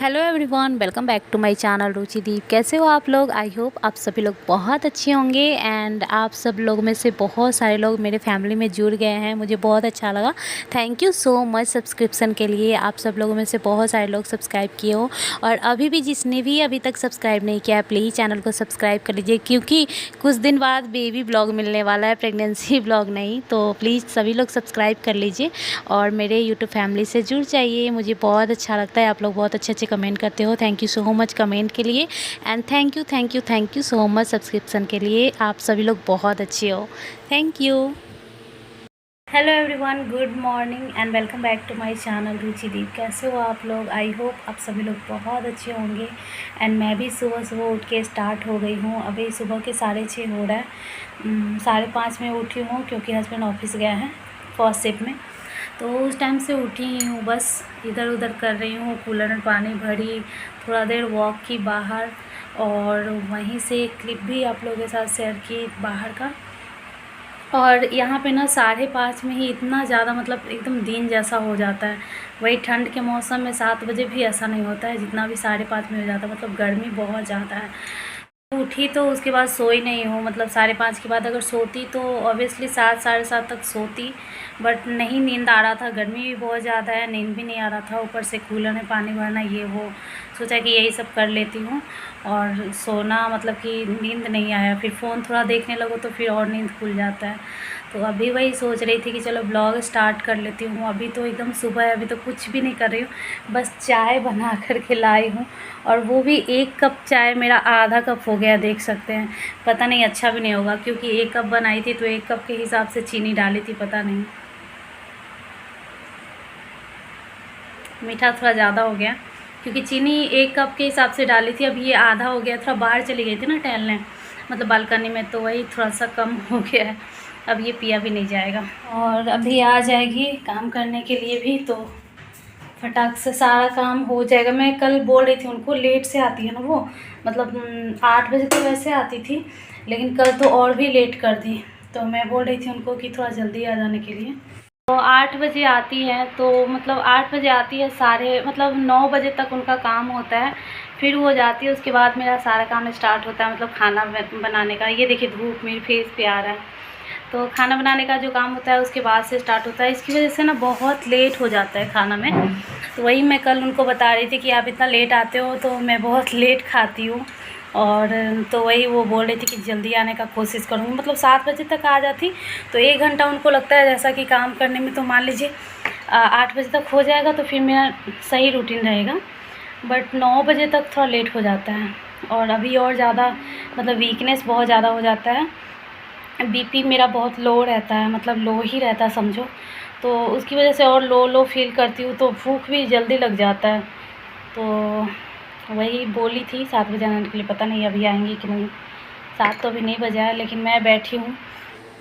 Hello everyone, welcome back to my channel Ruchideep. कैसे हो आप लोग? आई होप आप सभी लोग बहुत अच्छे होंगे एंड आप सब लोग में से बहुत सारे लोग मेरे फैमिली में जुड़ गए हैं। मुझे बहुत अच्छा लगा। Thank you so much subscription के लिए। आप सब लोगों में से बहुत सारे लोग सब्सक्राइब किए हो और अभी भी जिसने भी अभी तक सब्सक्राइब नहीं किया है प्लीज़ चैनल को सब्सक्राइब कर लीजिए, क्योंकि कुछ दिन बाद बेबी ब्लॉग मिलने वाला है, प्रेगनेंसी ब्लॉग नहीं। तो प्लीज़ सभी लोग सब्सक्राइब कर लीजिए और मेरे यूट्यूब फैमिली से जुड़ जाइए। मुझे बहुत अच्छा लगता है, आप लोग बहुत अच्छे कमेंट करते हो। Thank you so much comment के लिए and thank you so much subscription के लिए। आप सभी लोग बहुत अच्छे हो। Thank you. Hello everyone, good morning and welcome back to my channel Ruchideep. कैसे हो आप लोग? आई होप आप सभी लोग बहुत अच्छे होंगे एंड मैं भी सुबह सुबह उठ के स्टार्ट हो गई हूँ। अभी सुबह के 6:30 हो रहा है। 5:30 में उठी हूँ क्योंकि हस्बैंड ऑफिस गया है फर्स्ट शिफ्ट में। तो उस टाइम से उठी ही हूँ, बस इधर उधर कर रही हूँ, कूलर में पानी भरी, थोड़ा देर वॉक की बाहर और वहीं से क्लिप भी आप लोगों के साथ शेयर की बाहर का। और यहाँ पे ना 5:30 में ही इतना ज़्यादा मतलब एकदम दिन जैसा हो जाता है। वही ठंड के मौसम में 7 बजे भी ऐसा नहीं होता है जितना भी 5:30 में हो जाता है। मतलब गर्मी बहुत ज़्यादा है। उठी तो उसके बाद सोई नहीं हूँ, मतलब 5:30 के बाद अगर सोती तो ऑब्वियसली 7 7:30 तक सोती, बट नहीं, नींद आ रहा था। गर्मी भी बहुत ज़्यादा है, नींद भी नहीं आ रहा था, ऊपर से कूलर में पानी भरना ये वो। सोचा कि यही सब कर लेती हूँ और सोना, मतलब कि नींद नहीं आया। फिर फ़ोन थोड़ा देखने लगो तो फिर और नींद खुल जाता है। तो अभी वही सोच रही थी कि चलो ब्लॉग स्टार्ट कर लेती हूँ। अभी तो एकदम सुबह है, अभी तो कुछ भी नहीं कर रही हूँ, बस चाय बना कर के लाई हूँ और वो भी 1 कप चाय मेरा आधा कप हो गया, देख सकते हैं। पता नहीं अच्छा भी नहीं होगा क्योंकि 1 कप बनाई थी तो 1 कप के हिसाब से चीनी डाली थी, पता नहीं मीठा थोड़ा ज़्यादा हो गया क्योंकि चीनी 1 कप के हिसाब से डाली थी। अब ये आधा हो गया, थोड़ा बाहर चली गई थी ना टहलने, मतलब बालकनी में, तो वही थोड़ा सा कम हो गया है। अब ये पिया भी नहीं जाएगा और अभी आ जाएगी काम करने के लिए भी, तो फटाक से सारा काम हो जाएगा। मैं कल बोल रही थी उनको, लेट से आती है ना वो, मतलब 8 बजे तो वैसे आती थी लेकिन कल तो और भी लेट कर दी। तो मैं बोल रही थी उनको कि थोड़ा जल्दी आ जाने के लिए। तो 8 बजे आती है, तो मतलब 8 बजे आती है, साढ़े मतलब 9 बजे तक उनका काम होता है। फिर वो जाती है, उसके बाद मेरा सारा काम स्टार्ट होता है, मतलब खाना बनाने का। ये देखिए धूप मेरे फेस पे आ रहा है, तो खाना बनाने का जो काम होता है उसके बाद से स्टार्ट होता है। इसकी वजह से ना बहुत लेट हो जाता है खाना में। तो वही मैं कल उनको बता रही थी कि आप इतना लेट आते हो तो मैं बहुत लेट खाती हूँ। और तो वही वो बोल रही थी कि जल्दी आने का कोशिश करूँगी, मतलब 7 बजे तक आ जाती तो 1 घंटा उनको लगता है जैसा कि काम करने में, तो मान लीजिए 8 बजे तक हो जाएगा तो फिर मेरा सही रूटीन रहेगा। बट 9 बजे तक थोड़ा लेट हो जाता है और अभी और ज़्यादा मतलब वीकनेस बहुत ज़्यादा हो जाता है। बीपी मेरा बहुत लो रहता है, मतलब लो ही रहता है समझो, तो उसकी वजह से और लो लो फील करती हूँ, तो भूख भी जल्दी लग जाता है। तो वही बोली थी 7 बजे आने के लिए, पता नहीं अभी आएंगी कि नहीं। 7 तो अभी नहीं बजा है लेकिन मैं बैठी हूँ।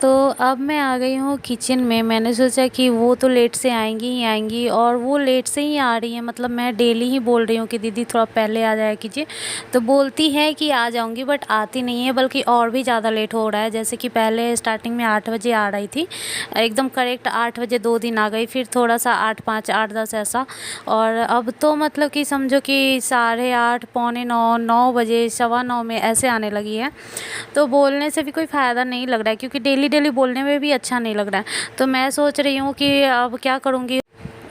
तो अब मैं आ गई हूँ किचन में। मैंने सोचा कि वो तो लेट से आएंगी ही आएंगी और वो लेट से ही आ रही हैं। मतलब मैं डेली ही बोल रही हूँ कि दीदी थोड़ा पहले आ जाया कीजिए, तो बोलती है कि आ जाऊँगी, बट आती नहीं है, बल्कि और भी ज़्यादा लेट हो रहा है। जैसे कि पहले स्टार्टिंग में 8 बजे आ रही थी, एकदम करेक्ट 8 बजे 2 दिन आ गई, फिर थोड़ा सा 8:05 8:10 ऐसा, और अब तो मतलब कि समझो कि 8:30 पौने 9 9 बजे 9:15 में ऐसे आने लगी है। तो बोलने से भी कोई फ़ायदा नहीं लग रहा है क्योंकि डेली डेली बोलने में भी अच्छा नहीं लग रहा है। तो मैं सोच रही हूँ कि अब क्या करूँगी।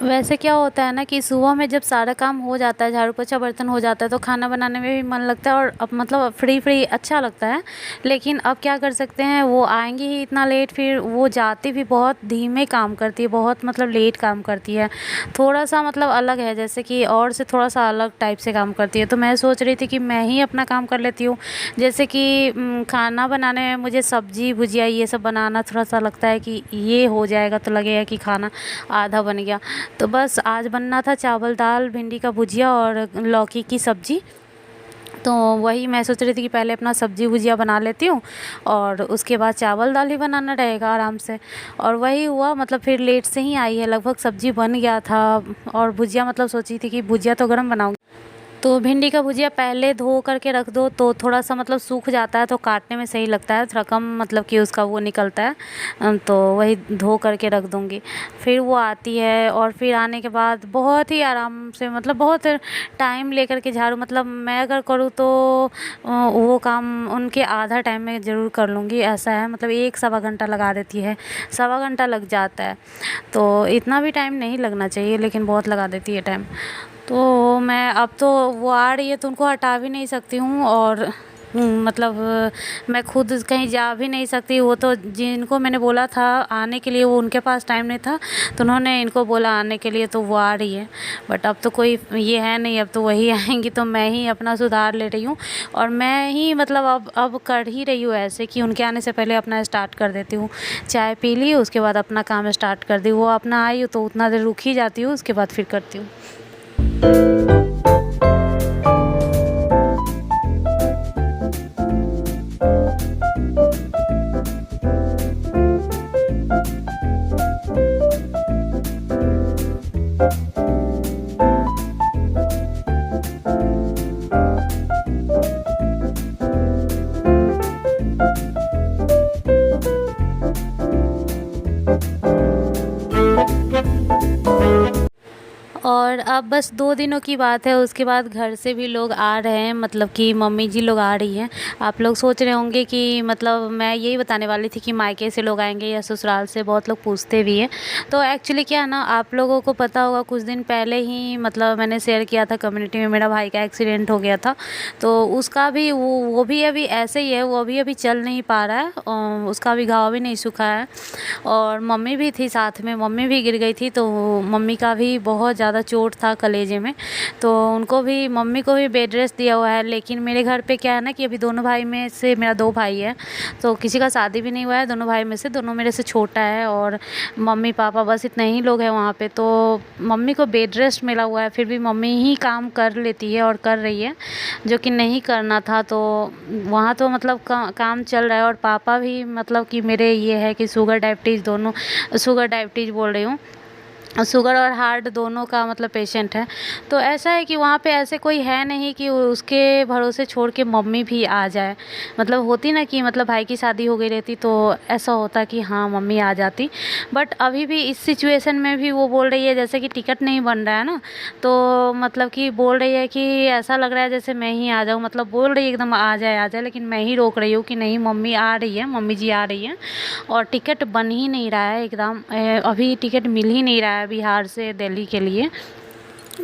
वैसे क्या होता है ना कि सुबह में जब सारा काम हो जाता है, झाड़ू पोछा बर्तन हो जाता है, तो खाना बनाने में भी मन लगता है और अब मतलब फ्री फ्री अच्छा लगता है। लेकिन अब क्या कर सकते हैं, वो आएंगी ही इतना लेट, फिर वो जाती भी बहुत धीमे काम करती है, बहुत मतलब लेट काम करती है, थोड़ा सा मतलब अलग है, जैसे कि और से थोड़ा सा अलग टाइप से काम करती है। तो मैं सोच रही थी कि मैं ही अपना काम कर लेती हूँ। जैसे कि खाना बनाने में मुझे सब्जी भुजिया ये सब बनाना थोड़ा सा लगता है कि ये हो जाएगा तो लगेगा कि खाना आधा बन गया। तो बस आज बनना था चावल दाल भिंडी का भुजिया और लौकी की सब्ज़ी। तो वही मैं सोच रही थी कि पहले अपना सब्ज़ी भुजिया बना लेती हूँ और उसके बाद चावल दाल ही बनाना रहेगा आराम से। और वही हुआ, मतलब फिर लेट से ही आई है, लगभग सब्ज़ी बन गया था और भुजिया मतलब सोची थी कि भुजिया तो गर्म बनाऊँगी। तो भिंडी का भुजिया पहले धो करके रख दो तो थोड़ा सा मतलब सूख जाता है, तो काटने में सही लगता है, थोड़ा कम मतलब कि उसका वो निकलता है। तो वही धो करके रख दूँगी। फिर वो आती है और फिर आने के बाद बहुत ही आराम से मतलब बहुत टाइम लेकर के झाड़ू, मतलब मैं अगर करूँ तो वो काम उनके आधा टाइम में ज़रूर कर लूँगी, ऐसा है। मतलब 1 सवा घंटा लगा देती है, सवा घंटा लग जाता है। तो इतना भी टाइम नहीं लगना चाहिए, लेकिन बहुत लगा देती है टाइम। तो मैं अब तो वो आ रही है तो उनको हटा भी नहीं सकती हूँ, और मतलब मैं खुद कहीं जा भी नहीं सकती। वो तो जिनको मैंने बोला था आने के लिए, वो उनके पास टाइम नहीं था, तो उन्होंने इनको बोला आने के लिए, तो वो आ रही है। बट अब तो कोई ये है नहीं, अब तो वही आएंगी, तो मैं ही अपना सुधार ले रही हूँ। और मैं ही मतलब अब कर ही रही हूँ ऐसे कि उनके आने से पहले अपना स्टार्ट कर देती हूँ। चाय पी ली, उसके बाद अपना काम स्टार्ट कर दी। वो अपना आई तो उतना देर रुक ही जाती हूँ, उसके बाद फिर करती हूँ। और अब बस 2 दिनों की बात है, उसके बाद घर से भी लोग आ रहे हैं, मतलब कि मम्मी जी लोग आ रही हैं। आप लोग सोच रहे होंगे कि मतलब मैं यही बताने वाली थी कि मायके से लोग आएंगे या ससुराल से, बहुत लोग पूछते भी हैं। तो एक्चुअली क्या है ना, आप लोगों को पता होगा कुछ दिन पहले ही मतलब मैंने शेयर किया था कम्युनिटी में, मेरा भाई का एक्सीडेंट हो गया था। तो उसका भी वो भी अभी ऐसे ही है, वो अभी चल नहीं पा रहा है, और उसका भी घाव भी नहीं सूखा है। और मम्मी भी थी साथ में, मम्मी भी गिर गई थी, तो मम्मी का भी बहुत ज़्यादा चोट था कलेजे में। तो उनको भी, मम्मी को भी बेड रेस्ट दिया हुआ है। लेकिन मेरे घर पे क्या है ना कि अभी दोनों भाई में से, मेरा 2 भाई है, तो किसी का शादी भी नहीं हुआ है। दोनों भाई में से दोनों मेरे से छोटा है, और मम्मी पापा बस इतने ही लोग हैं वहाँ पे। तो मम्मी को बेड रेस्ट मिला हुआ है, फिर भी मम्मी ही काम कर लेती है और कर रही है, जो कि नहीं करना था। तो वहाँ तो मतलब काम चल रहा है। और पापा भी मतलब कि मेरे ये है कि शुगर डायबिटीज़ दोनों, शुगर डायबिटीज़ बोल रही हूँ, शुगर और हार्ट दोनों का मतलब पेशेंट है। तो ऐसा है कि वहाँ पे ऐसे कोई है नहीं कि उसके भरोसे छोड़ के मम्मी भी आ जाए। मतलब होती ना कि मतलब भाई की शादी हो गई रहती तो ऐसा होता कि हाँ मम्मी आ जाती। बट अभी भी इस सिचुएशन में भी वो बोल रही है, जैसे कि टिकट नहीं बन रहा है ना, तो मतलब कि बोल रही है कि ऐसा लग रहा है जैसे मैं ही आ जाऊँ। मतलब बोल रही है एकदम आ जाए, लेकिन मैं ही रोक रही हूँ कि नहीं, मम्मी आ रही है, मम्मी जी आ रही हैं। और टिकट बन ही नहीं रहा है एकदम, अभी टिकट मिल ही नहीं रहा है बिहार से दिल्ली के लिए।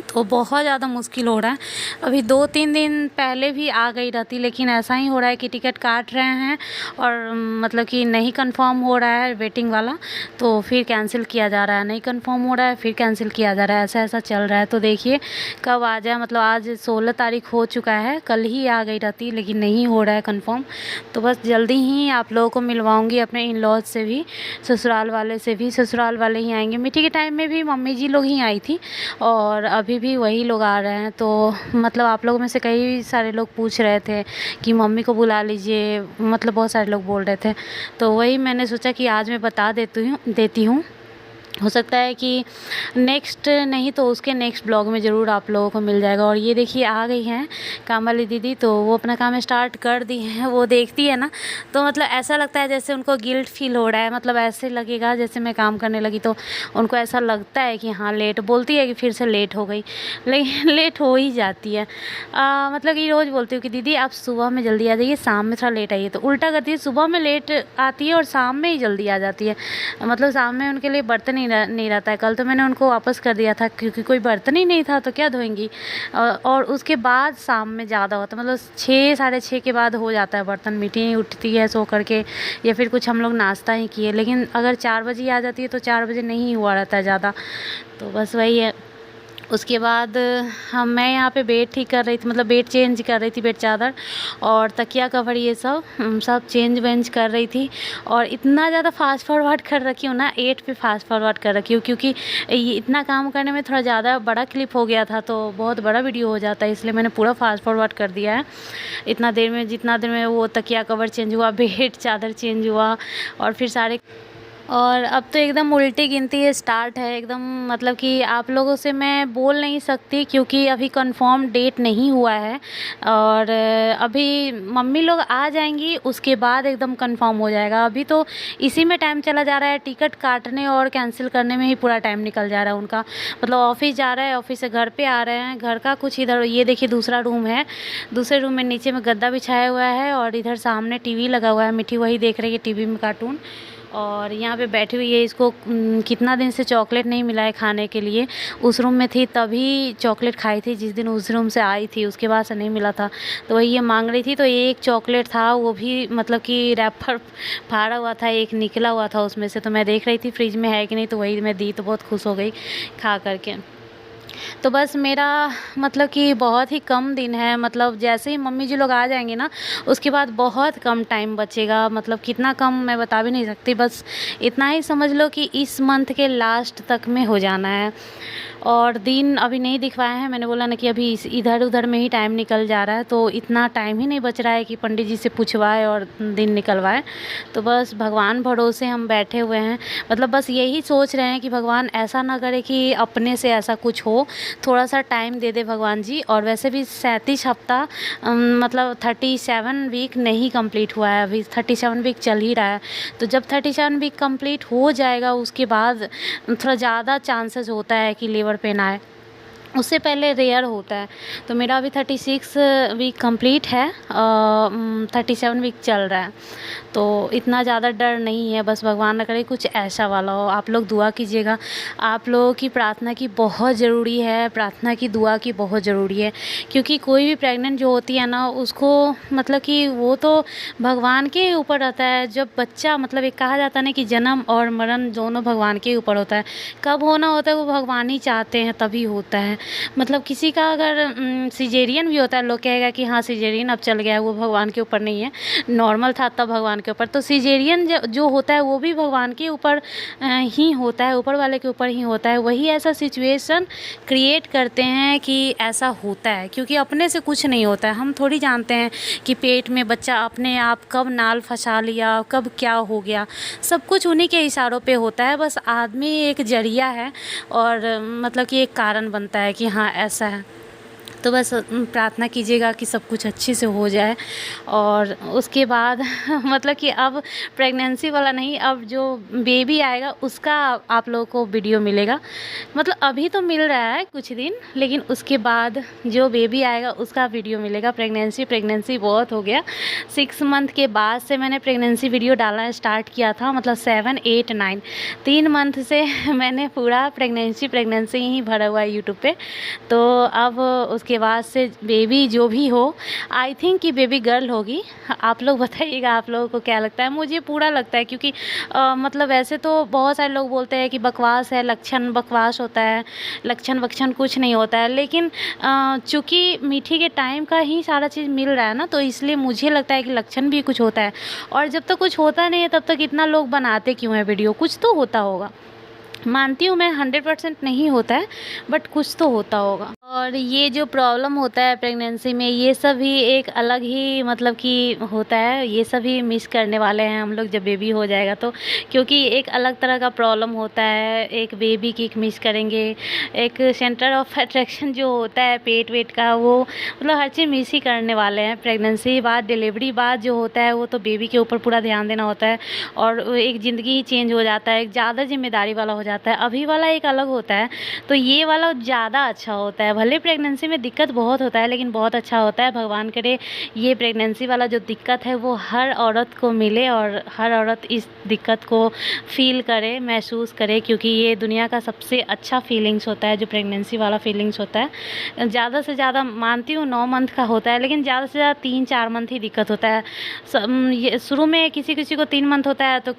तो बहुत ज़्यादा मुश्किल हो रहा है। अभी 2-3 दिन पहले भी आ गई रहती, लेकिन ऐसा ही हो रहा है कि टिकट काट रहे हैं और मतलब कि नहीं कंफर्म हो रहा है वेटिंग वाला, तो फिर कैंसिल किया जा रहा है, नहीं कंफर्म हो रहा है फिर कैंसिल किया जा रहा है, ऐसा चल रहा है। तो देखिए कब आ जाए। मतलब आज 16 तारीख हो चुका है, कल ही आ गई रहती, लेकिन नहीं हो रहा है कंफर्म। तो बस जल्दी ही आप लोगों को मिलवाऊँगी अपने इन लॉज से भी, ससुराल वाले से भी। ससुराल वाले ही आएंगे। मिट्टी के टाइम में भी मम्मी जी लोग ही आई थी, और अभी भी वही लोग आ रहे हैं। तो मतलब आप लोगों में से कई सारे लोग पूछ रहे थे कि मम्मी को बुला लीजिए, मतलब बहुत सारे लोग बोल रहे थे। तो वही मैंने सोचा कि आज मैं बता देती हूँ। हो सकता है कि नेक्स्ट नहीं तो उसके नेक्स्ट ब्लॉग में ज़रूर आप लोगों को मिल जाएगा। और ये देखिए आ गई हैं काम वाली दीदी, तो वो अपना काम स्टार्ट कर दी हैं। वो देखती है ना तो मतलब ऐसा लगता है जैसे उनको गिल्ट फील हो रहा है, मतलब ऐसे लगेगा जैसे मैं काम करने लगी तो उनको ऐसा लगता है कि हाँ लेट, बोलती है कि फिर से लेट हो गई, लेकिन लेट हो ही जाती है। मतलब कि रोज़ बोलती हूँ कि दीदी आप सुबह में जल्दी आ जाइए, शाम में थोड़ा लेट आइए, तो उल्टा करती है, सुबह में लेट आती है और शाम में ही जल्दी आ जाती है। मतलब शाम में उनके लिए बर्तन नहीं रहता है। कल तो मैंने उनको वापस कर दिया था क्योंकि कोई बर्तन ही नहीं था, तो क्या धोएंगी। और उसके बाद शाम में ज़्यादा होता है, मतलब 6 साढ़े 6 के बाद हो जाता है बर्तन। मीठी उठती है सो करके, या फिर कुछ हम लोग नाश्ता ही किए। लेकिन अगर 4 बजे आ जाती है तो 4 बजे नहीं हुआ रहता है ज़्यादा। तो बस वही है। उसके बाद मैं यहाँ पे बेड ठीक कर रही थी, मतलब बेड चेंज कर रही थी, बेड चादर और तकिया कवर ये सब चेंज वेंज कर रही थी। और इतना ज़्यादा फास्ट फॉरवर्ड कर रखी हूँ ना, 8 पे फास्ट फॉरवर्ड कर रखी हूँ, क्योंकि ये इतना काम करने में थोड़ा ज़्यादा बड़ा क्लिप हो गया था, तो बहुत बड़ा वीडियो हो जाता है, इसलिए मैंने पूरा फास्ट फॉरवर्ड कर दिया है। जितना देर में वो तकिया कवर चेंज हुआ, बेड चादर चेंज हुआ, और फिर सारे और अब तो एकदम उल्टी गिनती स्टार्ट है एकदम, मतलब कि आप लोगों से मैं बोल नहीं सकती क्योंकि अभी कंफर्म डेट नहीं हुआ है। और अभी मम्मी लोग आ जाएंगी उसके बाद एकदम कंफर्म हो जाएगा। अभी तो इसी में टाइम चला जा रहा है, टिकट काटने और कैंसिल करने में ही पूरा टाइम निकल जा रहा है उनका। मतलब ऑफिस जा रहा है, ऑफिस से घर पे आ रहे हैं, घर का कुछ इधर, ये देखिए दूसरा रूम है, दूसरे रूम में नीचे में गद्दा बिछाया हुआ है और इधर सामने टीवी लगा हुआ है। मिठी वही देख रही है टीवी में कार्टून, और यहाँ पे बैठी हुई है। इसको कितना दिन से चॉकलेट नहीं मिला है खाने के लिए। उस रूम में थी तभी चॉकलेट खाई थी, जिस दिन उस रूम से आई थी उसके बाद से नहीं मिला था। तो वही ये मांग रही थी, तो एक चॉकलेट था वो भी मतलब कि रैपर फाड़ा हुआ था, एक निकला हुआ था उसमें से। तो मैं देख रही थी फ्रिज में है कि नहीं, तो वही मैं दी, तो बहुत खुश हो गई खा करके। तो बस मेरा मतलब कि बहुत ही कम दिन है, मतलब जैसे ही मम्मी जी लोग आ जाएंगे ना उसके बाद बहुत कम टाइम बचेगा। मतलब कितना कम मैं बता भी नहीं सकती, बस इतना ही समझ लो कि इस मंथ के लास्ट तक में हो जाना है। और दिन अभी नहीं दिखवाए हैं, मैंने बोला ना कि अभी इधर उधर में ही टाइम निकल जा रहा है, तो इतना टाइम ही नहीं बच रहा है कि पंडित जी से पूछवाए और दिन निकलवाए। तो बस भगवान भरोसे हम बैठे हुए हैं। मतलब बस यही सोच रहे हैं कि भगवान ऐसा ना करे कि अपने से ऐसा कुछ हो, थोड़ा सा टाइम दे दे भगवान जी। और वैसे भी 37 हफ्ता मतलब 37 वीक नहीं कंप्लीट हुआ है, अभी 37 वीक चल ही रहा है। तो जब 37 वीक कंप्लीट हो जाएगा उसके बाद थोड़ा ज़्यादा चांसेस होता है कि लेबर पेन आए, उससे पहले रेयर होता है। तो मेरा अभी 36 वीक कंप्लीट है, 37 वीक चल रहा है, तो इतना ज़्यादा डर नहीं है। बस भगवान ना करे कुछ ऐसा वाला हो। आप लोग दुआ कीजिएगा, आप लोगों की प्रार्थना की बहुत ज़रूरी है, प्रार्थना की दुआ की बहुत ज़रूरी है। क्योंकि कोई भी प्रेग्नेंट जो होती है ना उसको मतलब कि वो तो भगवान के ऊपर रहता है। जब बच्चा मतलब एक कहा जाता है ना कि जन्म और मरण दोनों भगवान के ऊपर होता है, कब होना होता है वो भगवान ही चाहते हैं तभी होता है। मतलब किसी का अगर सिजेरियन भी होता है, लोग कहेगा कि हाँ सिजेरियन अब चल गया है, वो भगवान के ऊपर नहीं है, नॉर्मल था तब भगवान के ऊपर। तो सिजेरियन जो होता है वो भी भगवान के ऊपर ही होता है, ऊपर वाले के ऊपर ही होता है। वही ऐसा सिचुएशन क्रिएट करते हैं कि ऐसा होता है, क्योंकि अपने से कुछ नहीं होता है। हम थोड़ी जानते हैं कि पेट में बच्चा अपने आप कब नाल फंसा लिया, कब क्या हो गया, सब कुछ उन्हीं के इशारों पे होता है। बस आदमी एक जरिया है और मतलब कि एक कारण बनता है कि हाँ ऐसा है। तो बस प्रार्थना कीजिएगा कि सब कुछ अच्छे से हो जाए। और उसके बाद मतलब कि अब प्रेगनेंसी वाला नहीं, अब जो बेबी आएगा उसका आप लोगों को वीडियो मिलेगा। मतलब अभी तो मिल रहा है कुछ दिन, लेकिन उसके बाद जो बेबी आएगा उसका वीडियो मिलेगा। प्रेगनेंसी बहुत हो गया, 6 मंथ के बाद से मैंने प्रेगनेंसी वीडियो डालना स्टार्ट किया था। मतलब 7, 8, 9 3 मंथ से मैंने पूरा प्रेगनेंसी ही भरा हुआ है यूट्यूब पे। तो अब उसके बाद से बेबी जो भी हो, आई थिंक कि बेबी गर्ल होगी। आप लोग बताइएगा आप लोगों को क्या लगता है। मुझे पूरा लगता है, क्योंकि मतलब वैसे तो बहुत सारे लोग बोलते हैं कि बकवास है, लक्षण बकवास होता है, लक्षण वक्षण कुछ नहीं होता है। लेकिन चूँकि मीठी के टाइम का ही सारा चीज़ मिल रहा है ना, तो इसलिए मुझे लगता है कि लक्षण भी कुछ होता है। और जब तक कुछ होता नहीं है तब तक इतना लोग बनाते क्यों है वीडियो, कुछ तो होता होगा। मानती हूँ मैं 100% नहीं होता है, बट कुछ तो होता होगा। और ये जो प्रॉब्लम होता है प्रेगनेंसी में, ये सब भी एक अलग ही मतलब कि होता है। ये सभी मिस करने वाले हैं हम लोग जब बेबी हो जाएगा तो, क्योंकि एक अलग तरह का प्रॉब्लम होता है। एक बेबी की मिस करेंगे, एक सेंटर ऑफ अट्रैक्शन जो होता है पेट वेट का, वो मतलब हर चीज़ मिस ही करने वाले हैं। प्रेगनेंसी बाद, डिलीवरी बाद जो होता है वो तो बेबी के ऊपर पूरा ध्यान देना होता है, और एक ज़िंदगी ही चेंज हो जाता है, एक ज़्यादा जिम्मेदारी वाला हो जाता है। अभी वाला एक अलग होता है, तो ये वाला ज़्यादा अच्छा होता है। भले प्रेगनेंसी में दिक्कत बहुत होता है, लेकिन बहुत अच्छा होता है। भगवान करे ये प्रेगनेंसी वाला जो दिक्कत है वो हर औरत को मिले, और हर औरत इस दिक्कत को फील करे, महसूस करे, क्योंकि ये दुनिया का सबसे अच्छा फीलिंग्स होता है जो प्रेगनेंसी वाला फीलिंग्स होता है। ज़्यादा से ज़्यादा मानती हूँ 9 मंथ का होता है, लेकिन ज़्यादा से ज़्यादा 3-4 मंथ ही दिक्कत होता है। ये शुरू में किसी किसी को 3 मंथ होता है, तो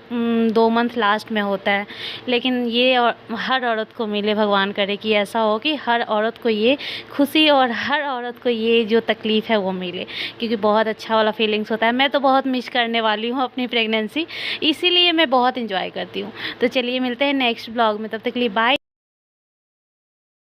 2 मंथ लास्ट में होता है। लेकिन ये हर औरत को मिले, भगवान करे कि ऐसा हो कि हर औरत को ये खुशी और हर औरत को ये जो तकलीफ़ है वो मिले, क्योंकि बहुत अच्छा वाला फीलिंग्स होता है। मैं तो बहुत मिस करने वाली हूँ अपनी प्रेगनेंसी, इसीलिए मैं बहुत इंजॉय करती हूँ। तो चलिए मिलते हैं नेक्स्ट ब्लॉग में, तब तक के लिए बाय।